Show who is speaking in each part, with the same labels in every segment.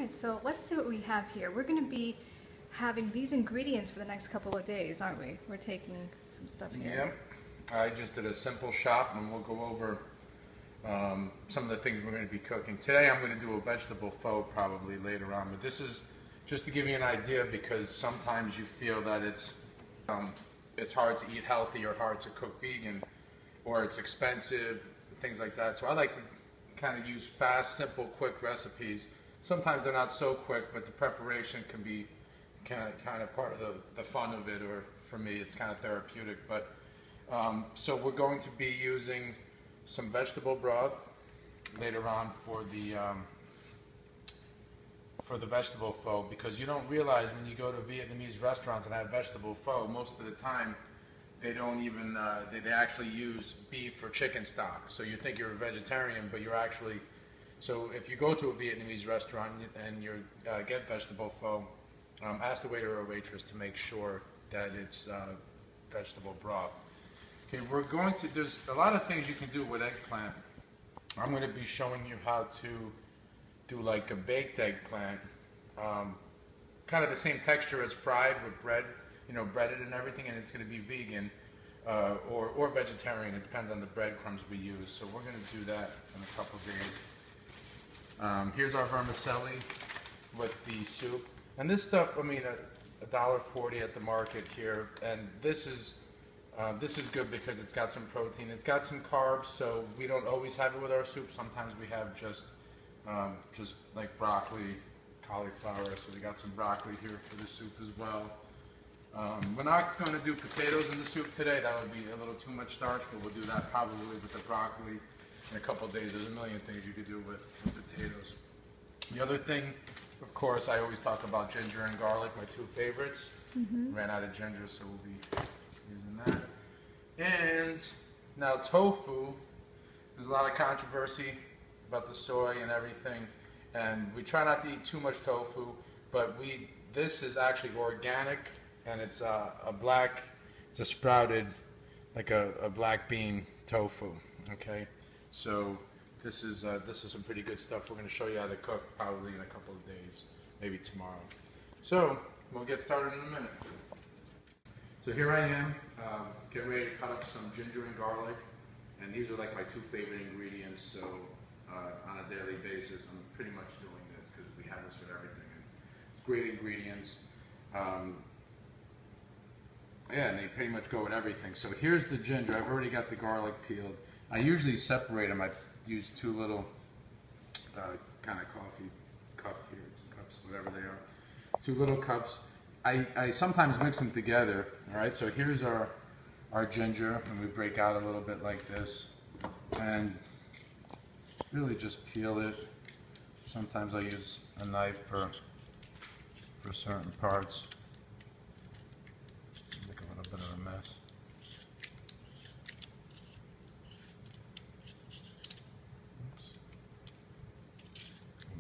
Speaker 1: right, so let's see what we have here. We're going to be having these ingredients for the next couple of days, aren't we? We're taking some stuff here.
Speaker 2: Yep. I just did a simple shop, and we'll go over some of the things we're going to be cooking. Today I'm going to do a vegetable pho probably later on, but this is just to give you an idea, because sometimes you feel that it's hard to eat healthy or hard to cook vegan, or it's expensive, things like that. So I like to kind of use fast, simple, quick recipes. Sometimes they're not so quick, but the preparation can be kind of part of the fun of it, or for me it's kind of therapeutic. But so we're going to be using some vegetable broth later on for the vegetable pho, because you don't realize when you go to Vietnamese restaurants and have vegetable pho, most of the time they don't even they actually use beef or chicken stock. So you think you're a vegetarian, but you're actually, so if you go to a Vietnamese restaurant and you get vegetable pho, ask the waiter or waitress to make sure that it's vegetable broth. Okay, we're going to, there's a lot of things you can do with eggplant. I'm going to be showing you how to do like a baked eggplant, kind of the same texture as fried with bread, you know, breaded and everything, and it's going to be vegan or vegetarian. It depends on the breadcrumbs we use. So we're going to do that in a couple of days. Here's our vermicelli with the soup. And this stuff, I mean, $1.40 at the market here, and this is good because it's got some protein. It's got some carbs, so we don't always have it with our soup. Sometimes we have just like broccoli, cauliflower. So we got some broccoli here for the soup as well. We're not going to do potatoes in the soup today. That would be a little too much starch, but we'll do that probably with the broccoli in a couple of days. There's a million things you could do with potatoes. The other thing, of course, I always talk about ginger and garlic, my two favorites. Ran out of ginger, so we'll be using that. And now tofu, there's a lot of controversy about the soy and everything, and we try not to eat too much tofu, but this is actually organic, and it's it's a sprouted, like a black bean tofu. Okay, so this is some pretty good stuff. We're going to show you how to cook probably in a couple of days, maybe tomorrow. So we'll get started in a minute. So here I am, getting ready to cut up some ginger and garlic, and these are like my two favorite ingredients. So on a daily basis, I'm pretty much doing this because we have this with everything. And it's great ingredients. Yeah, and they pretty much go with everything. So here's the ginger. I've already got the garlic peeled. I usually separate them. I use two little kind of coffee cups, whatever they are. Two little cups. I sometimes mix them together. All right. So here's our ginger, and we break out a little bit like this, and really just peel it. Sometimes I use a knife for certain parts. Make a little bit of a mess. Oops.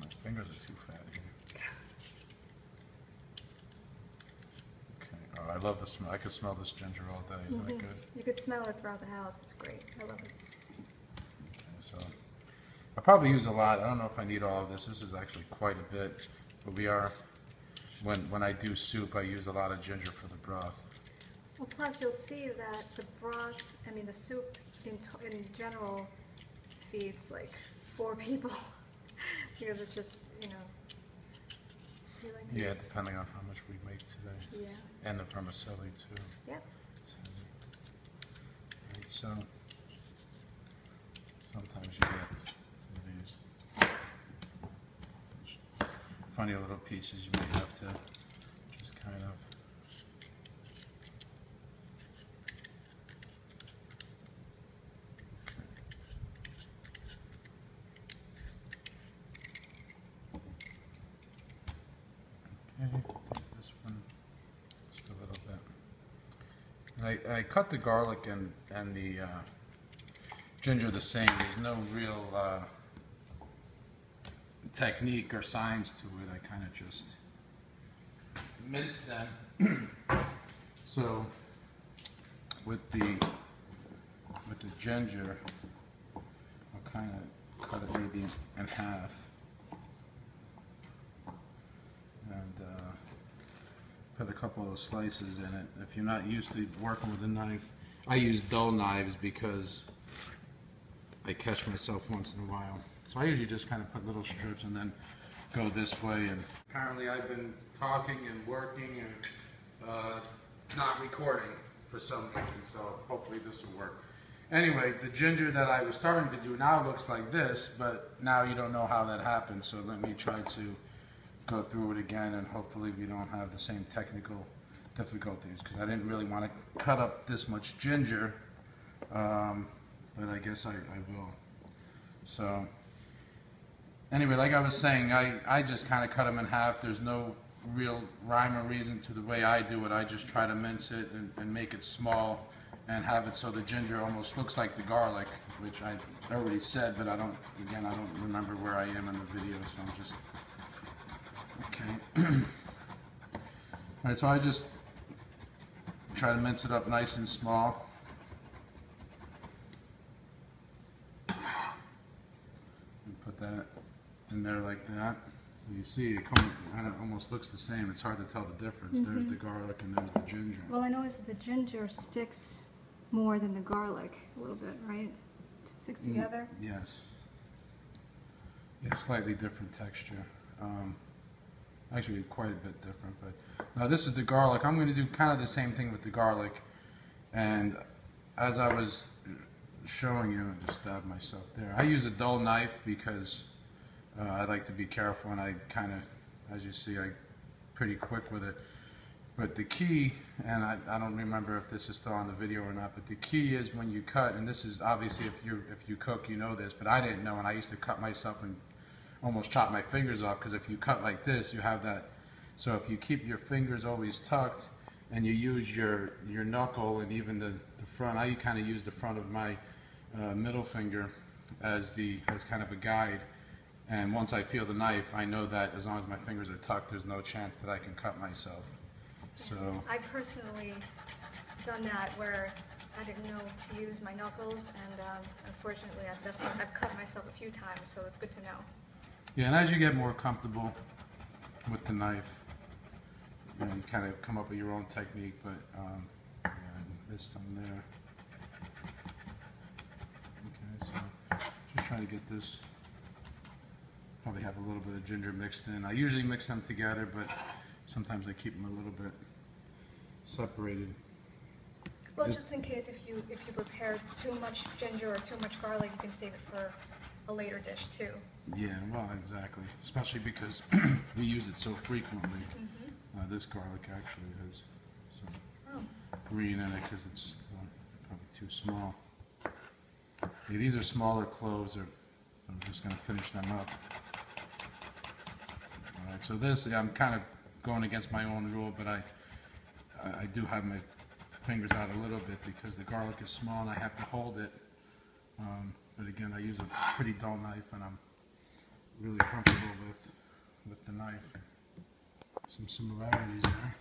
Speaker 2: My fingers are too fat here. Okay. Oh, I love the smell. I could smell this ginger all day. Isn't it good?
Speaker 1: You could smell it throughout the house. It's great. I love it.
Speaker 2: Okay, so I probably use a lot. I don't know if I need all of this. This is actually quite a bit, but when I do soup, I use a lot of ginger for the broth.
Speaker 1: Well, plus you'll see that the broth, I mean the soup in general feeds like 4 people because it's just, you know, you like to use.
Speaker 2: Depending on how much we make today.
Speaker 1: Yeah.
Speaker 2: And the vermicelli too.
Speaker 1: Yep.
Speaker 2: So sometimes you get these funny little pieces you may have to just kind of take this one just a little bit. And I cut the garlic and the ginger the same. There's no real technique or science to it. I kind of just mince them. So with the ginger, I'll kind of cut it maybe in half. put a couple of slices in it. If you're not used to working with a knife, I use dull knives because I catch myself once in a while. So I usually just kind of put little strips and then go this way. And apparently I've been talking and working and not recording for some reason, so hopefully this will work. Anyway, the ginger that I was starting to do now looks like this, but now you don't know how that happened, so let me try to go through it again, and hopefully we don't have the same technical difficulties, because I didn't really want to cut up this much ginger, but I guess I will. So anyway, like I was saying, I just kind of cut them in half. There's no real rhyme or reason to the way I do it. I just try to mince it and make it small and have it so the ginger almost looks like the garlic, which I already said, but I don't remember where I am in the video, so I'm just, okay. Alright, so I just try to mince it up nice and small. And put that in there like that. So you see, it kind of almost looks the same. It's hard to tell the difference. There's the garlic and there's the ginger.
Speaker 1: Well, I noticed the ginger sticks more than the garlic a little bit, right? It sticks together?
Speaker 2: Yes. Yeah, slightly different texture. Actually, quite a bit different. But now this is the garlic. I'm going to do kind of the same thing with the garlic. And as I was showing you, I just stabbed myself there. I use a dull knife because I like to be careful, and I kind of, as you see, I'm pretty quick with it. But the key, and I don't remember if this is still on the video or not, but the key is when you cut, and this is obviously if you cook, you know this, but I didn't know, and I used to cut myself and almost chop my fingers off, because if you cut like this, you have that. So if you keep your fingers always tucked and you use your knuckle and even the front, I kind of use the front of my middle finger as kind of a guide. And once I feel the knife, I know that as long as my fingers are tucked, there's no chance that I can cut myself. So
Speaker 1: I've personally done that where I didn't know to use my knuckles, and unfortunately I've cut myself a few times, so it's good to know.
Speaker 2: yeah, and as you get more comfortable with the knife, you know, you kind of come up with your own technique, but yeah, I missed some there. Okay, so just trying to get this. Probably have a little bit of ginger mixed in. I usually mix them together, but sometimes I keep them a little bit separated.
Speaker 1: Well, just in case if you prepare too much ginger or too much garlic, you can save it for a later dish too.
Speaker 2: Yeah, well, exactly. Especially because we use it so frequently. This garlic actually has some green in it because it's probably too small. Yeah, these are smaller cloves. I'm just going to finish them up. All right, so this, I'm kind of going against my own rule, but I do have my fingers out a little bit because the garlic is small and I have to hold it. But again, I use a pretty dull knife, and I'm really comfortable with the knife. Some similarities there.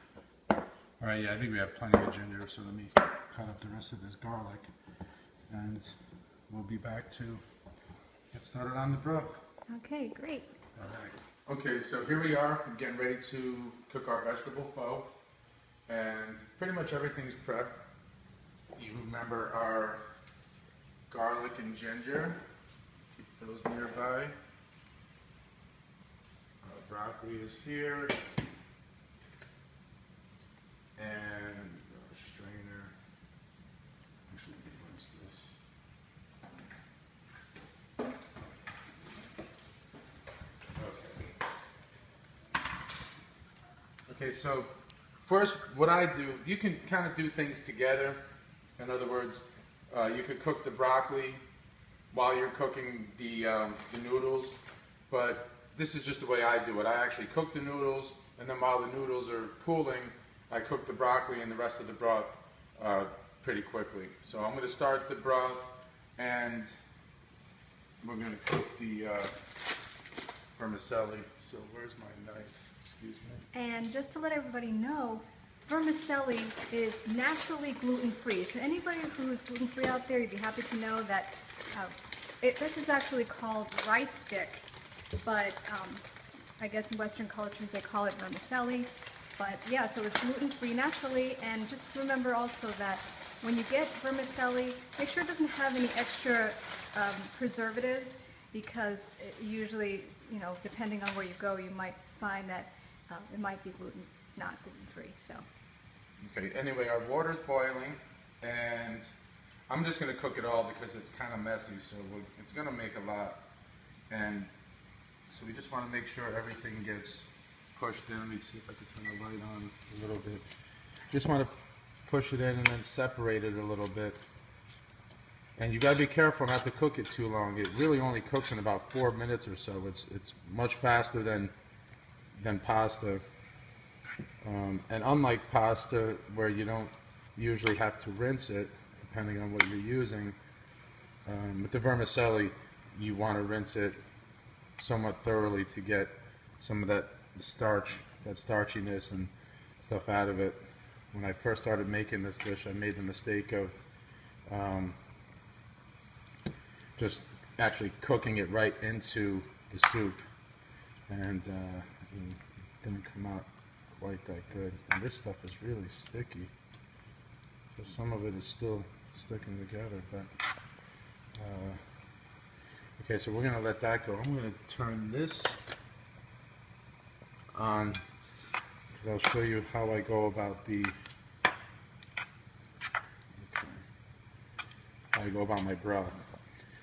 Speaker 2: All right, yeah, I think we have plenty of ginger, so let me cut up the rest of this garlic, and we'll be back to get started on the broth.
Speaker 1: Okay, great.
Speaker 2: All right. Okay, so here we are. I'm getting ready to cook our vegetable pho, and pretty much everything's prepped. You remember our garlic and ginger. Keep those nearby. Our broccoli is here, and our strainer. Actually, let me rinse this. Okay, so first what I do, you can kind of do things together. In other words, you could cook the broccoli while you're cooking the noodles, but this is just the way I do it. I actually cook the noodles, and then while the noodles are cooling, I cook the broccoli and the rest of the broth pretty quickly. So I'm going to start the broth, and we're going to cook the vermicelli. So where's my knife? Excuse me.
Speaker 1: And just to let everybody know, vermicelli is naturally gluten-free. So anybody who's gluten-free out there, you'd be happy to know that this is actually called rice stick, but I guess in Western cultures they call it vermicelli. But yeah, so it's gluten-free naturally, and just remember also that when you get vermicelli, make sure it doesn't have any extra preservatives, because usually, you know, depending on where you go, you might find that it might be not gluten-free. So.
Speaker 2: Okay, anyway, our water's boiling, and I'm just going to cook it all because it's kind of messy, so it's going to make a lot. And so we just want to make sure everything gets pushed in. Let me see if I can turn the light on a little bit. Just want to push it in and then separate it a little bit. And you got to be careful not to cook it too long. It really only cooks in about 4 minutes or so. It's much faster than pasta. And unlike pasta, where you don't usually have to rinse it, depending on what you're using, with the vermicelli, you want to rinse it somewhat thoroughly to get some of that starch, that starchiness and stuff out of it. When I first started making this dish, I made the mistake of just actually cooking it right into the soup, and it didn't come out quite that good. And this stuff is really sticky, so some of it is still sticking together. But okay, so we're going to let that go. I'm going to turn this on because I'll show you how I go about how I go about my broth.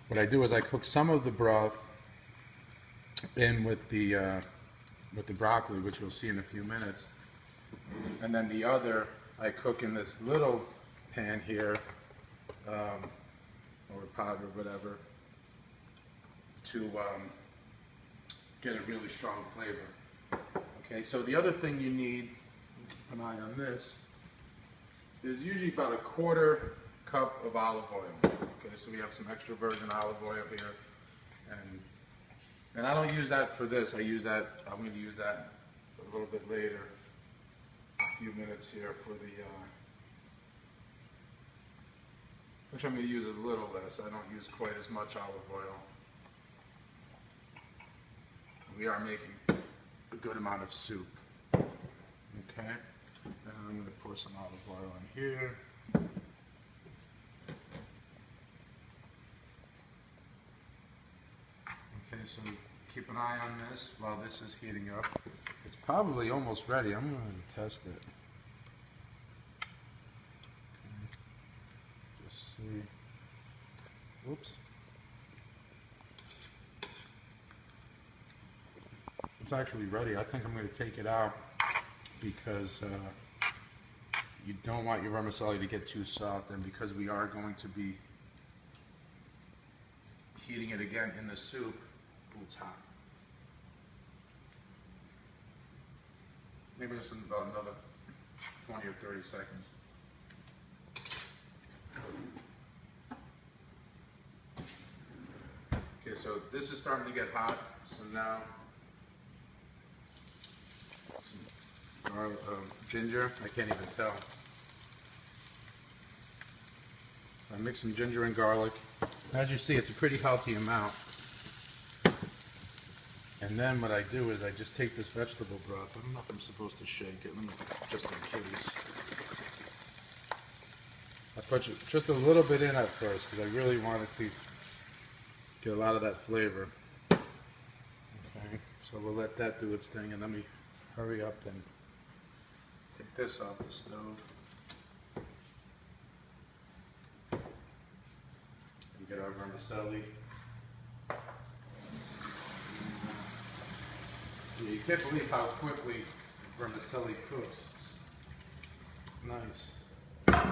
Speaker 2: What I do is I cook some of the broth in with the broccoli, which you'll see in a few minutes, and then the other I cook in this little pan here, or pot or whatever, to get a really strong flavor. Okay, so the other thing you need, keep an eye on this, is usually about a 1/4 cup of olive oil. Okay, so we have some extra virgin olive oil here, and I don't use that for this. I'm going to use that a little bit later, a few minutes here for the. Actually, I'm going to use a little less. I don't use quite as much olive oil. We are making a good amount of soup. Okay, and I'm going to pour some olive oil in here. Okay, so keep an eye on this while this is heating up. It's probably almost ready. I'm going to test it. Okay. Just see. Whoops. It's actually ready. I think I'm going to take it out because you don't want your vermicelli to get too soft, and because we are going to be heating it again in the soup, it's hot. Maybe this is about another 20 or 30 seconds. Okay, so this is starting to get hot, so now ginger, I can't even tell. I mix some ginger and garlic. As you see, it's a pretty healthy amount. And then what I do is I just take this vegetable broth. I don't know if I'm supposed to shake it, just in case. I put just a little bit in at first because I really wanted to get a lot of that flavor. Okay, so we'll let that do its thing, and let me hurry up and take this off the stove. And get our vermicelli. You can't believe how quickly vermicelli cooks. It's nice. Okay.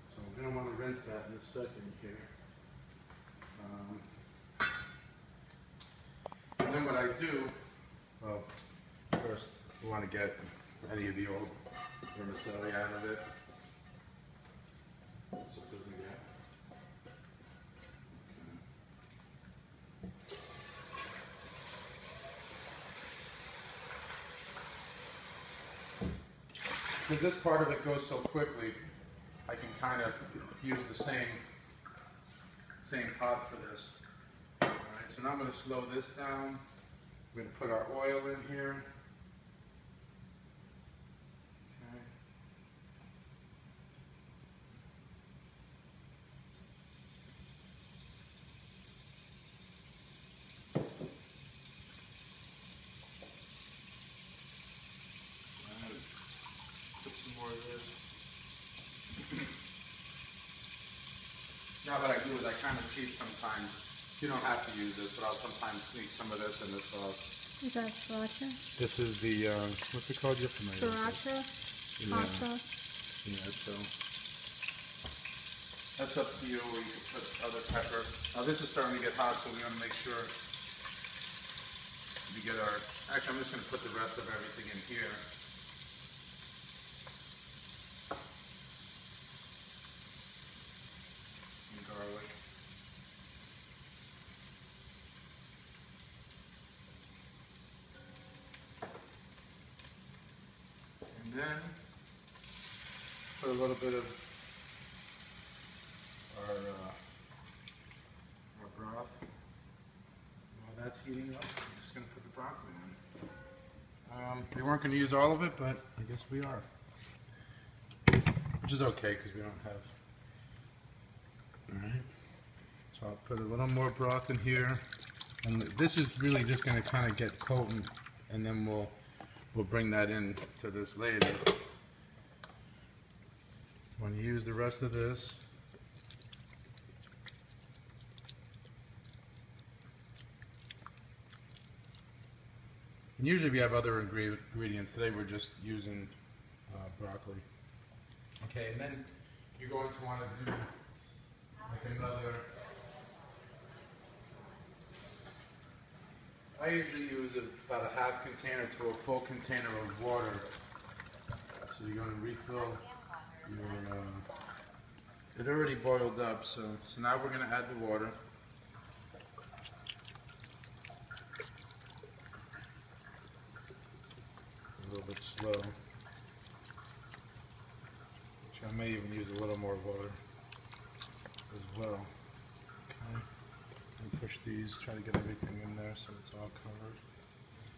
Speaker 2: So we're going to want to rinse that in a second here. And then what I do, well, first we want to get any of the old vermicelli out of it. So it doesn't get. Because this part of it goes so quickly, I can kind of use the same pot for this. Alright, so now I'm going to slow this down. We're going to put our oil in here. Okay. Alright, put some more of this. Now what I do is I kind of cheat sometimes. You don't have to use this, but I'll sometimes sneak some of this in the sauce.
Speaker 1: Is that sriracha?
Speaker 2: This is the, what's it called? You're familiar with
Speaker 1: Sriracha?
Speaker 2: it.
Speaker 1: Hot
Speaker 2: Yeah.
Speaker 1: sauce?
Speaker 2: Yeah, so that's up to you, or you can put other pepper. Now this is starting to get hot, so we want to make sure we get our, actually I'm just going to put the rest of everything in here. And garlic. And then put a little bit of our broth. While that's heating up, I'm just going to put the broccoli in. We weren't going to use all of it, but I guess we are. Which is okay because we don't have. Alright. So I'll put a little more broth in here. And this is really just going to kind of get potent, and then we'll bring that in to this later. When you use the rest of this, and usually we have other ingredients. Today we're just using broccoli. Okay, and then you're going to want to do like another. I usually use about a half container to a full container of water. So you're going to refill your, it already boiled up, so now we're going to add the water. A little bit slow. Which I may even use a little more water as well. Okay. And push these, try to get everything in there so it's all covered.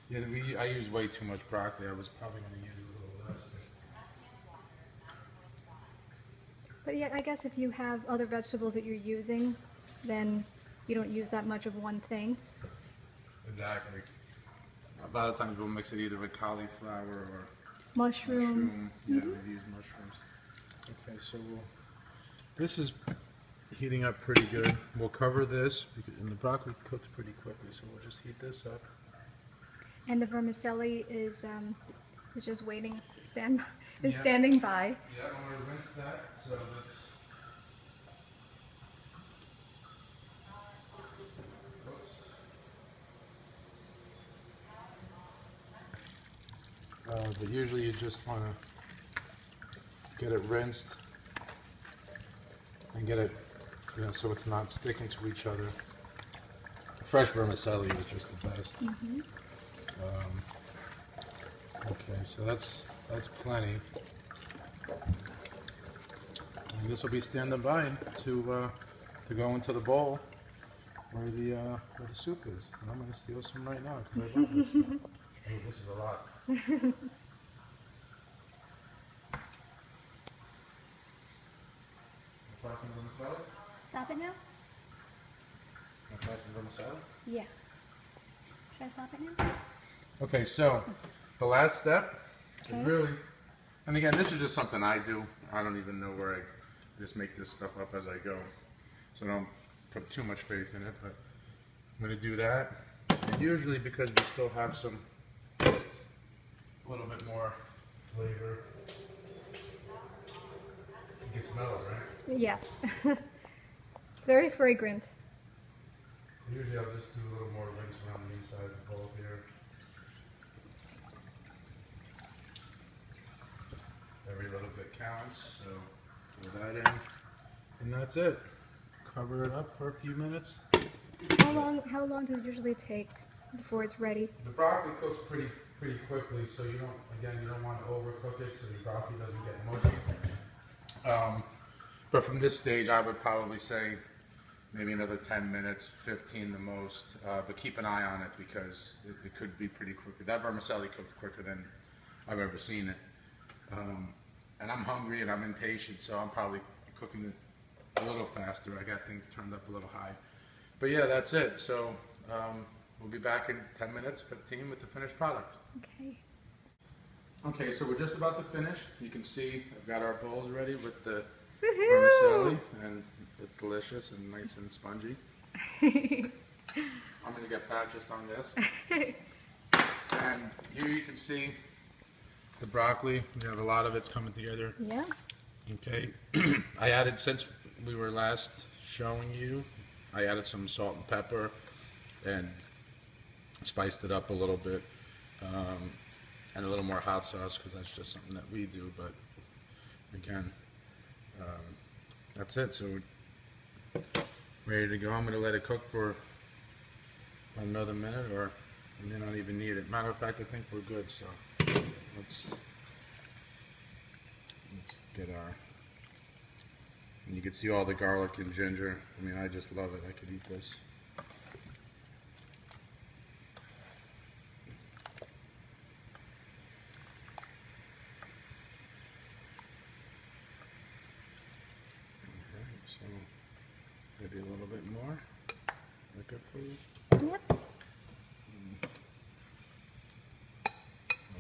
Speaker 2: Yeah, I used way too much broccoli. I was probably going to use a little less.
Speaker 1: But yeah, I guess if you have other vegetables that you're using, then you don't use that much of one thing.
Speaker 2: Exactly. A lot of times we'll mix it either with cauliflower or
Speaker 1: Mushrooms.
Speaker 2: mushroom. Yeah, we use mushrooms. Okay, so this is heating up pretty good. We'll cover this, and the broccoli cooks pretty quickly, so we'll just heat this up.
Speaker 1: And the vermicelli is just waiting, standing by.
Speaker 2: Yeah, I'm going to rinse that, so let's. But usually you just want to get it rinsed and get it, so it's not sticking to each other. Fresh vermicelli is just the best.
Speaker 1: Mm-hmm.
Speaker 2: Okay, so that's plenty. And this will be standing by to go into the bowl where the soup is. And I'm going to steal some right now because I love this stuff. Oh, this is a lot.
Speaker 1: Stop it now? Yeah. Should I stop it now?
Speaker 2: Okay, so the last step
Speaker 1: Okay.
Speaker 2: is really, and again, this is just something I do. I don't even know where I just make this stuff up as I go. So don't put too much faith in it, but I'm going to do that. And usually because we still have a little bit more flavor. It gets mellow, right?
Speaker 1: Yes. It's very fragrant.
Speaker 2: Usually I'll just do a little more rinse around the inside of the bowl here. Every little bit counts, so pour that in. And that's it. Cover it up for a few minutes.
Speaker 1: How long does it usually take before it's ready?
Speaker 2: The broccoli cooks pretty quickly, so you don't want to overcook it so the broccoli doesn't get mushy. But from this stage, I would probably say maybe another 10 minutes, 15 the most, but keep an eye on it because it could be pretty quick. That vermicelli cooked quicker than I've ever seen it. And I'm hungry and I'm impatient, so I'm probably cooking it a little faster. I got things turned up a little high. But yeah, that's it. So we'll be back in 10 minutes, 15 with the finished product.
Speaker 1: Okay.
Speaker 2: Okay, so we're just about to finish. You can see I've got our bowls ready with the
Speaker 1: Woohoo!
Speaker 2: vermicelli, and it's delicious and nice and spongy. I'm going to get back just on this. And here you can see the broccoli. We have a lot of it's coming together.
Speaker 1: Yeah.
Speaker 2: Okay. I added, since we were last showing you, I added some salt and pepper and spiced it up a little bit. And a little more hot sauce because that's just something that we do, but again, that's it. So we're ready to go. I'm going to let it cook for another minute, or we may not even need it. Matter of fact, I think we're good. So let's get our. And you can see all the garlic and ginger. I mean, I just love it. I could eat this. So maybe a little bit more. Is that good for you?
Speaker 1: Yep.
Speaker 2: I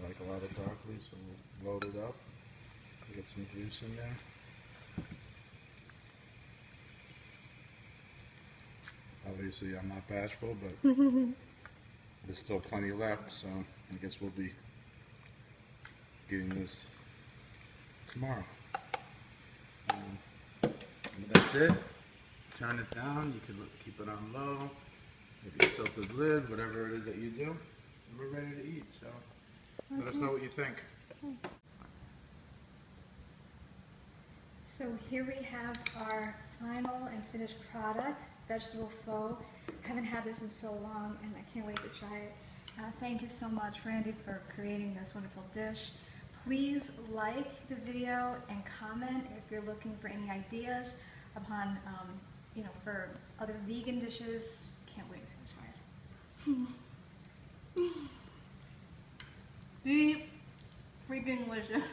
Speaker 2: like a lot of broccoli, so we'll load it up. Get some juice in there. Obviously, I'm not bashful, but there's still plenty left, so I guess we'll be getting this tomorrow. That's it. Turn it down. You can keep it on low. Maybe a tilted lid, whatever it is that you do. And we're ready to eat. So let us know what you think.
Speaker 1: So here we have our final and finished product, Vegetable Pho. I haven't had this in so long, and I can't wait to try it. Thank you so much, Randy, for creating this wonderful dish. Please like the video and comment if you're looking for any ideas upon, for other vegan dishes. Can't wait to try it. Deep freaking delicious.